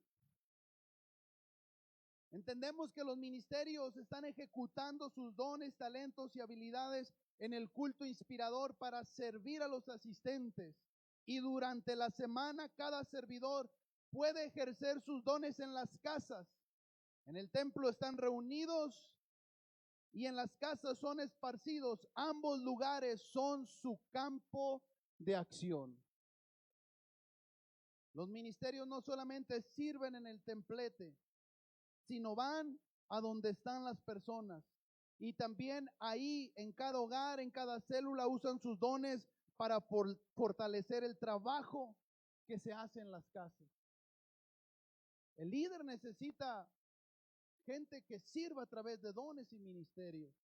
Entendemos que los ministerios están ejecutando sus dones, talentos y habilidades en el culto inspirador para servir a los asistentes. Y durante la semana cada servidor puede ejercer sus dones en las casas. En el templo están reunidos y en las casas son esparcidos. Ambos lugares son su campo de acción. Los ministerios no solamente sirven en el templete, sino van a donde están las personas. Y también ahí en cada hogar, en cada célula usan sus dones para fortalecer el trabajo que se hace en las casas. El líder necesita gente que sirva a través de dones y ministerios.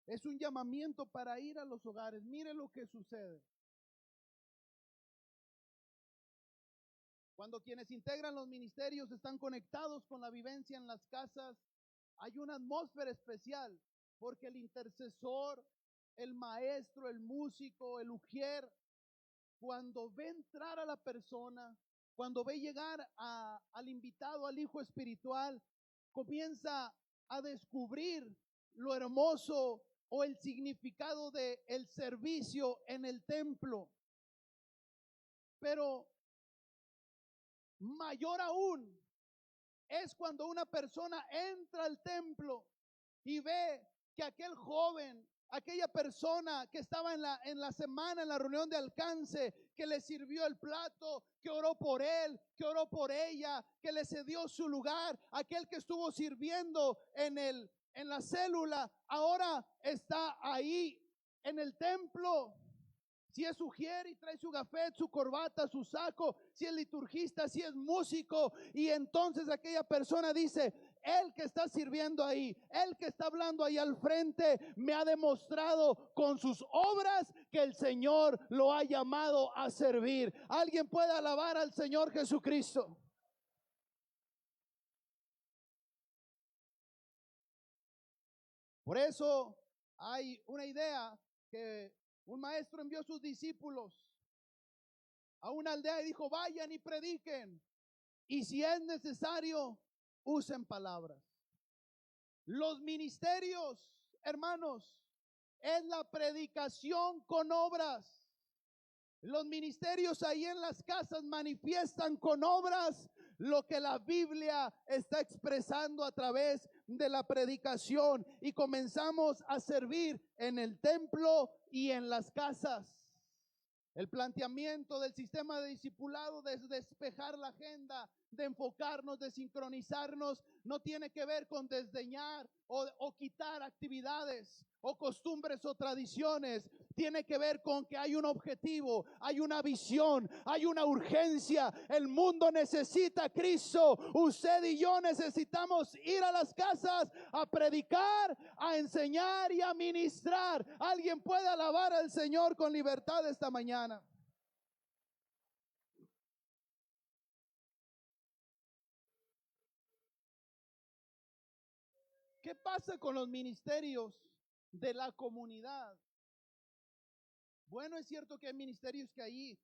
Es un llamamiento para ir a los hogares. Mire lo que sucede. Cuando quienes integran los ministerios están conectados con la vivencia en las casas, hay una atmósfera especial, porque el intercesor, el maestro, el músico, el ujier, cuando ve entrar a la persona, cuando ve llegar al invitado, al hijo espiritual, comienza a descubrir lo hermoso o el significado del servicio en el templo. Pero mayor aún es cuando una persona entra al templo y ve que aquel joven, aquella persona que estaba en la semana, en la reunión de alcance, que le sirvió el plato, que oró por él, que oró por ella, que le cedió su lugar, aquel que estuvo sirviendo en la célula, ahora está ahí en el templo. Si es ujier y trae su gafet, su corbata, su saco, si es liturgista, si es músico, y entonces aquella persona dice: el que está sirviendo ahí, el que está hablando ahí al frente, me ha demostrado con sus obras que el Señor lo ha llamado a servir. ¿Alguien puede alabar al Señor Jesucristo? Por eso hay una idea que un maestro envió a sus discípulos a una aldea y dijo: vayan y prediquen, y si es necesario, usen palabras. Los ministerios, hermanos, es la predicación con obras. Los ministerios ahí en las casas manifiestan con obras lo que la Biblia está expresando a través de la predicación, y comenzamos a servir en el templo y en las casas. El planteamiento del sistema de discipulado, de despejar la agenda, de enfocarnos, de sincronizarnos, no tiene que ver con desdeñar o quitar actividades o costumbres o tradiciones. Tiene que ver con que hay un objetivo, hay una visión, hay una urgencia. El mundo necesita a Cristo. Usted y yo necesitamos ir a las casas a predicar, a enseñar y a ministrar. ¿Alguien puede alabar al Señor con libertad esta mañana? ¿Qué pasa con los ministerios de la comunidad? Bueno, es cierto que hay ministerios que ahí,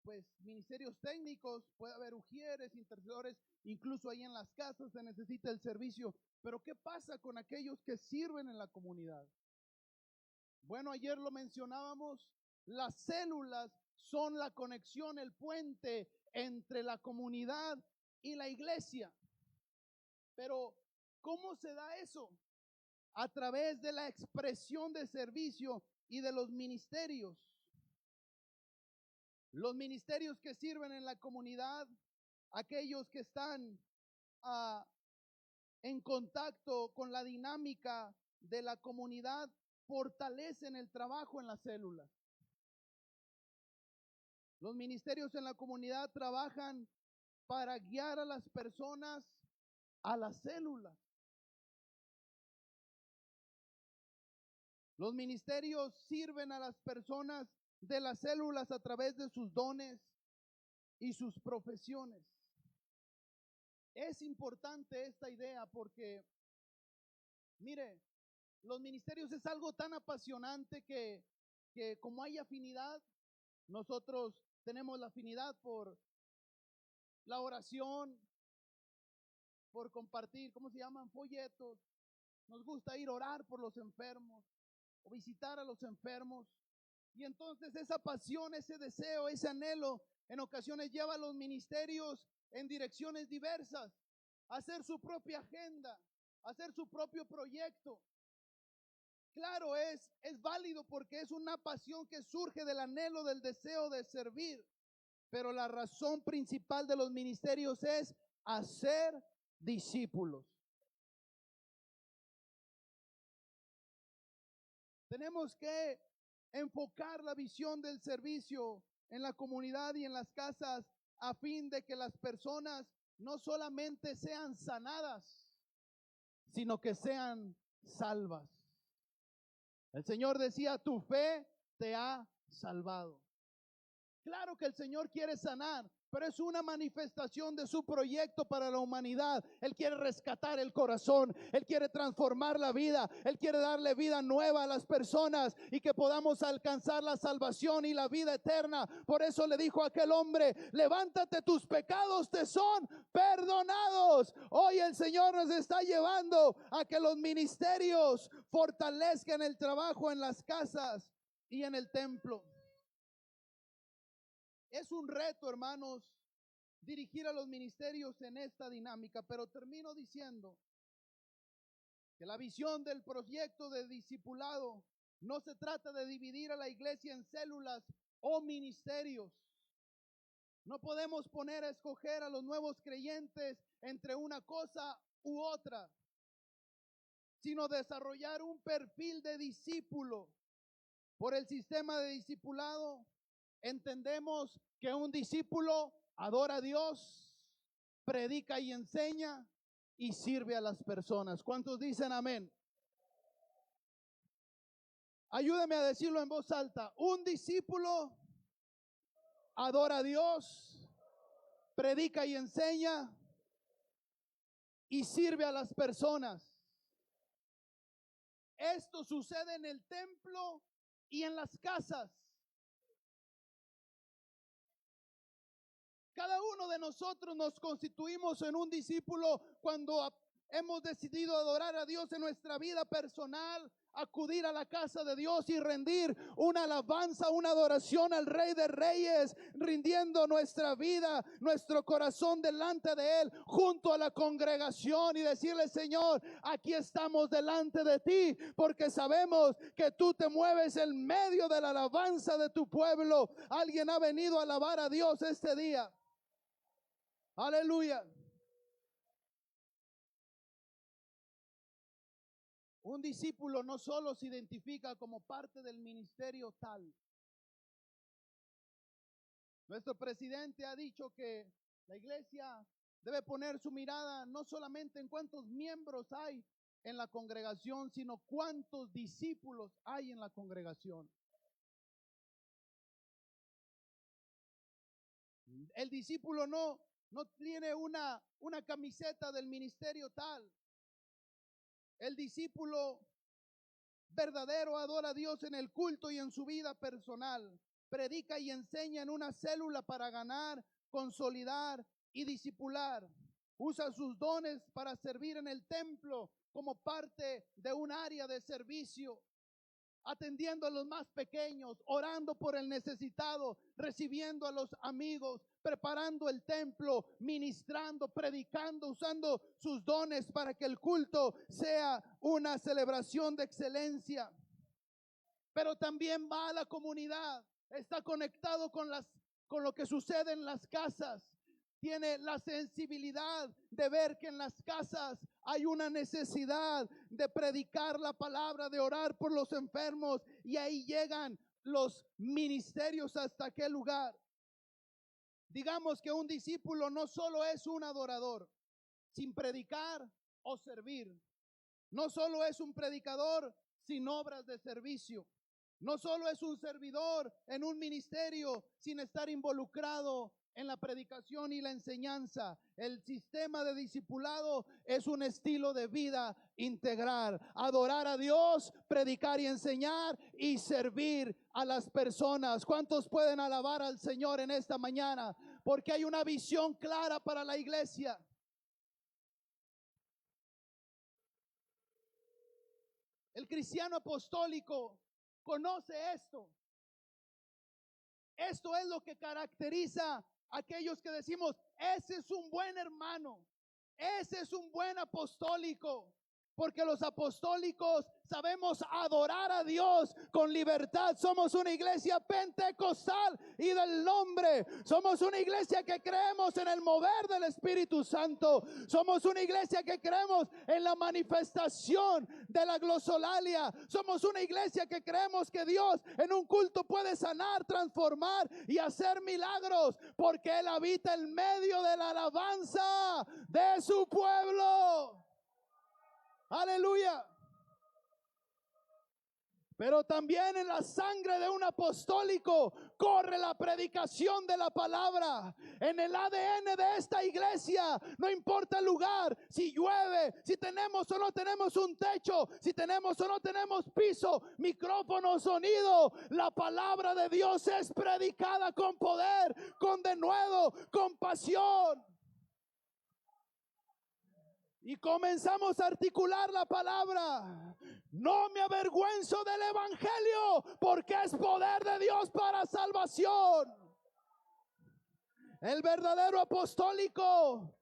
pues ministerios técnicos, puede haber ujieres, intercesores, incluso ahí en las casas se necesita el servicio. Pero ¿qué pasa con aquellos que sirven en la comunidad? Bueno, ayer lo mencionábamos, las células son la conexión, el puente entre la comunidad y la iglesia. Pero ¿cómo se da eso? A través de la expresión de servicio y de los ministerios. Los ministerios que sirven en la comunidad, aquellos que están en contacto con la dinámica de la comunidad, fortalecen el trabajo en las células. Los ministerios en la comunidad trabajan para guiar a las personas a las células. Los ministerios sirven a las personas de las células a través de sus dones y sus profesiones. Es importante esta idea porque, mire, los ministerios es algo tan apasionante que como hay afinidad, nosotros tenemos la afinidad por la oración, por compartir, ¿cómo se llaman? Folletos. Nos gusta ir a orar por los enfermos o visitar a los enfermos. Y entonces esa pasión, ese deseo, ese anhelo, en ocasiones lleva a los ministerios en direcciones diversas, a hacer su propia agenda, a hacer su propio proyecto. Claro, es válido porque es una pasión que surge del anhelo, del deseo de servir. Pero la razón principal de los ministerios es hacer discípulos. Tenemos que enfocar la visión del servicio en la comunidad y en las casas a fin de que las personas no solamente sean sanadas, sino que sean salvas. El Señor decía: tu fe te ha salvado. Claro que el Señor quiere sanar, pero es una manifestación de su proyecto para la humanidad. Él quiere rescatar el corazón, Él quiere transformar la vida, Él quiere darle vida nueva a las personas y que podamos alcanzar la salvación y la vida eterna. Por eso le dijo a aquel hombre: levántate, tus pecados te son perdonados. Hoy el Señor nos está llevando a que los ministerios fortalezcan el trabajo en las casas y en el templo. Es un reto, hermanos, dirigir a los ministerios en esta dinámica, pero termino diciendo que la visión del proyecto de discipulado no se trata de dividir a la iglesia en células o ministerios. No podemos poner a escoger a los nuevos creyentes entre una cosa u otra, sino desarrollar un perfil de discípulo. Por el sistema de discipulado, entendemos que un discípulo adora a Dios, predica y enseña y sirve a las personas. ¿Cuántos dicen amén? Ayúdame a decirlo en voz alta. Un discípulo adora a Dios, predica y enseña y sirve a las personas. Esto sucede en el templo y en las casas. Cada uno de nosotros nos constituimos en un discípulo cuando hemos decidido adorar a Dios en nuestra vida personal, acudir a la casa de Dios y rendir una alabanza, una adoración al Rey de Reyes, rindiendo nuestra vida, nuestro corazón delante de Él, junto a la congregación, y decirle: Señor, aquí estamos delante de ti, porque sabemos que tú te mueves en medio de la alabanza de tu pueblo. Alguien ha venido a alabar a Dios este día. Aleluya. Un discípulo no solo se identifica como parte del ministerio tal. Nuestro presidente ha dicho que la iglesia debe poner su mirada no solamente en cuántos miembros hay en la congregación, sino cuántos discípulos hay en la congregación. El discípulo no tiene una camiseta del ministerio tal. El discípulo verdadero adora a Dios en el culto y en su vida personal. Predica y enseña en una célula para ganar, consolidar y discipular. Usa sus dones para servir en el templo como parte de un área de servicio, atendiendo a los más pequeños, orando por el necesitado, recibiendo a los amigos, preparando el templo, ministrando, predicando, usando sus dones para que el culto sea una celebración de excelencia. Pero también va a la comunidad, está conectado con lo que sucede en las casas. Tiene la sensibilidad de ver que en las casas hay una necesidad de predicar la palabra, de orar por los enfermos, y ahí llegan los ministerios hasta aquel lugar. Digamos que un discípulo no solo es un adorador sin predicar o servir. No solo es un predicador sin obras de servicio. No solo es un servidor en un ministerio sin estar involucrado en la predicación y la enseñanza. El sistema de discipulado es un estilo de vida integral. Adorar a Dios, predicar y enseñar y servir a las personas. ¿Cuántos pueden alabar al Señor en esta mañana? Porque hay una visión clara para la iglesia. El cristiano apostólico conoce esto. Esto es lo que caracteriza a aquellos que decimos: ese es un buen hermano, ese es un buen apostólico. Porque los apostólicos sabemos adorar a Dios con libertad. Somos una iglesia pentecostal y del nombre. Somos una iglesia que creemos en el mover del Espíritu Santo. Somos una iglesia que creemos en la manifestación de la glosolalia. Somos una iglesia que creemos que Dios en un culto puede sanar, transformar y hacer milagros, porque Él habita en medio de la alabanza de su pueblo. Aleluya. Pero también en la sangre de un apostólico corre la predicación de la palabra. En el ADN de esta iglesia, no importa el lugar, si llueve, si tenemos o no tenemos un techo, si tenemos o no tenemos piso, micrófono, sonido, la palabra de Dios es predicada con poder, con denuedo, con pasión. Y comenzamos a articular la palabra. No me avergüenzo del evangelio, porque es poder de Dios para salvación. El verdadero apostólico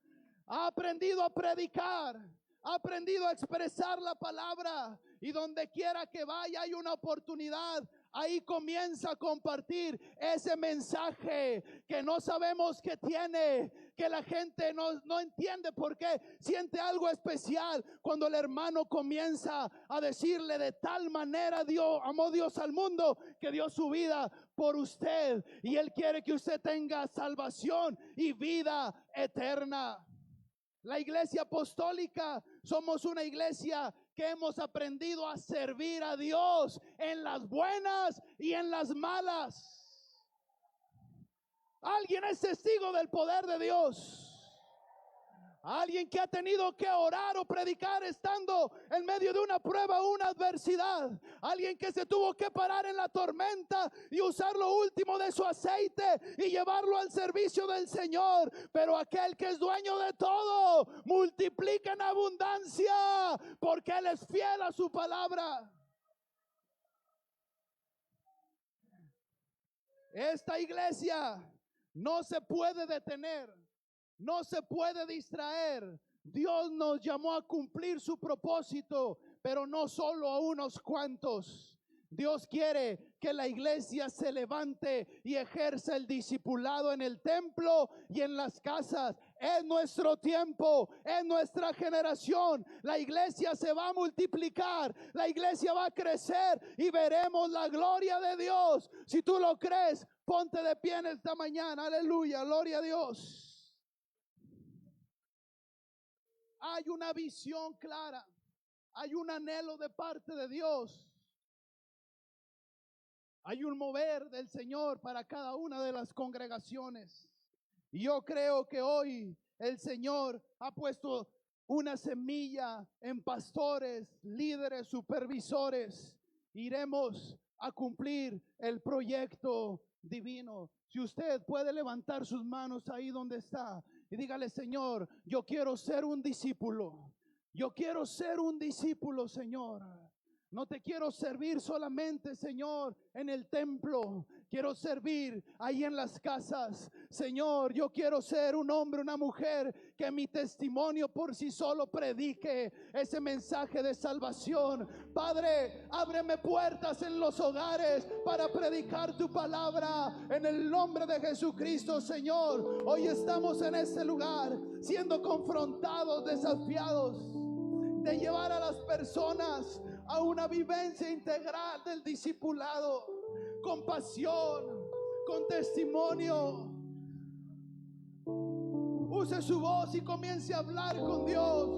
ha aprendido a predicar, ha aprendido a expresar la palabra, y donde quiera que vaya hay una oportunidad. Ahí comienza a compartir ese mensaje que no sabemos que tiene, que la gente no entiende por qué. Siente algo especial cuando el hermano comienza a decirle: de tal manera amó Dios al mundo que dio su vida por usted, y Él quiere que usted tenga salvación y vida eterna. La iglesia apostólica somos una iglesia que hemos aprendido a servir a Dios en las buenas y en las malas. Alguien es testigo del poder de Dios. Alguien que ha tenido que orar o predicar estando en medio de una prueba o una adversidad. Alguien que se tuvo que parar en la tormenta y usar lo último de su aceite y llevarlo al servicio del Señor. Pero aquel que es dueño de todo, multiplica en abundancia, porque Él es fiel a su palabra. Esta iglesia no se puede detener. No se puede distraer. Dios nos llamó a cumplir su propósito, pero no solo a unos cuantos. Dios quiere que la iglesia se levante y ejerza el discipulado en el templo y en las casas. Es nuestro tiempo, es nuestra generación. La iglesia se va a multiplicar, la iglesia va a crecer y veremos la gloria de Dios. Si tú lo crees, ponte de pie en esta mañana. Aleluya, gloria a Dios. Hay una visión clara, hay un anhelo de parte de Dios, hay un mover del Señor para cada una de las congregaciones. Y yo creo que hoy el Señor ha puesto una semilla en pastores, líderes, supervisores. Iremos a cumplir el proyecto divino. Si usted puede levantar sus manos ahí donde está y dígale: Señor, yo quiero ser un discípulo. Yo quiero ser un discípulo, Señor. No te quiero servir solamente, Señor, en el templo. Quiero servir ahí en las casas. Señor, yo quiero ser un hombre, una mujer, que mi testimonio por sí solo predique ese mensaje de salvación. Padre, ábreme puertas en los hogares para predicar tu palabra en el nombre de Jesucristo, Señor. Hoy estamos en este lugar siendo confrontados, desafiados de llevar a las personas a una vivencia integral del discipulado, con pasión, con testimonio. Use su voz y comience a hablar con Dios.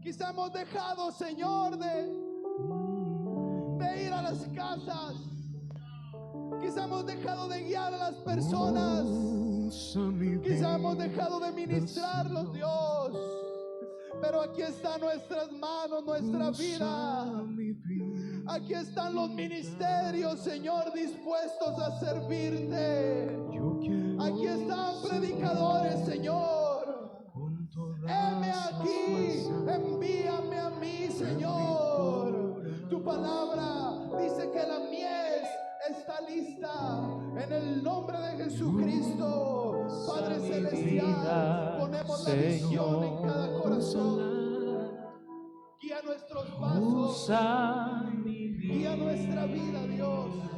Quizá hemos dejado, Señor, de ir a las casas. Quizá hemos dejado de guiar a las personas. Quizá hemos dejado de ministrarlos, Dios. Pero aquí están nuestras manos, nuestra vida. Aquí están los ministerios, Señor, dispuestos a servirte. Aquí están predicadores, Señor. Heme aquí, envíame a mí, Señor. Tu palabra dice que la mies está lista. En el nombre de Jesucristo, Padre Celestial, ponemos la visión en cada corazón. Guía nuestros pasos, guía nuestra vida, Dios.